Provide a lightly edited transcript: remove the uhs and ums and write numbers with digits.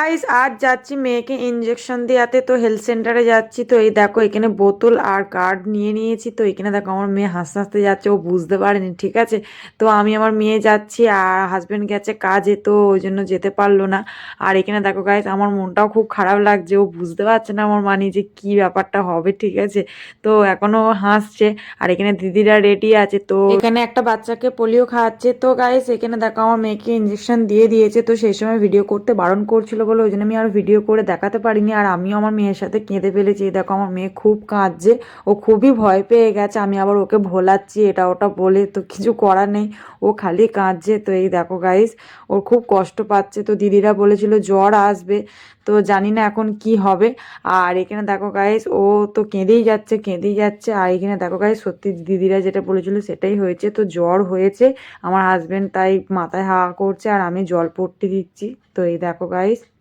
Guys আজ যাচ্ছি মেয়েকে ইঞ্জেকশন দিয়াতে, তো হেলথ সেন্টারে যাচ্ছি। তো এই দেখো এখানে বোতল আর কার্ড নিয়ে নিয়েছি। তো এখানে দেখো আমার মেয়ে হাসতে হাসতে যাচ্ছে, ও বুঝতে পারেনি, ঠিক আছে। তো আমি আমার মেয়ে যাচ্ছি, আর হাজবেন্ড গেছে কাজে, তো ওই জন্য যেতে পারলো না। আর এখানে দেখো গাইস আমার মনটাও খুব খারাপ লাগছে, ও বুঝতে পারছে না আমার মানে যে কি ব্যাপারটা হবে, ঠিক আছে। তো এখনো হাসছে। আর এখানে দিদিরা রেডি আছে, তো এখানে একটা বাচ্চাকে পোলিও খাওয়াচ্ছে। তো গাইস এখানে দেখো আমার মেয়েকে ইঞ্জেকশন দিয়ে দিয়েছে। তো সেই সময় ভিডিও করতে বারণ করছিল বলে ওই জন্য আমি আর ভিডিও করে দেখাতে পারিনি। আর আমিও আমার মেয়ের সাথে কেঁদে ফেলেছি। এই দেখো আমার মেয়ে খুব কাঁদছে, ও খুবই ভয় পেয়ে গেছে। আমি আবার ওকে ভোলাচ্ছি এটা ওটা বলে, তো কিছু করার নেই, ও খালি কাঁদছে। তো এই দেখো গাইস ওর খুব কষ্ট পাচ্ছে। তো দিদিরা বলেছিল জ্বর আসবে, তো জানি না এখন কি হবে। আর এখানে দেখো গাইস ও তো কেঁদেই যাচ্ছে কেঁদেই যাচ্ছে। আর এখানে দেখো গাইস সত্যি দিদিরা যেটা বলেছিল সেটাই হয়েছে, তো জ্বর হয়েছে। আমার হাজবেন্ড তাই মাথায় হাওয়া করছে আর আমি জল পট্টি দিচ্ছি। তো এই দেখো গাইস।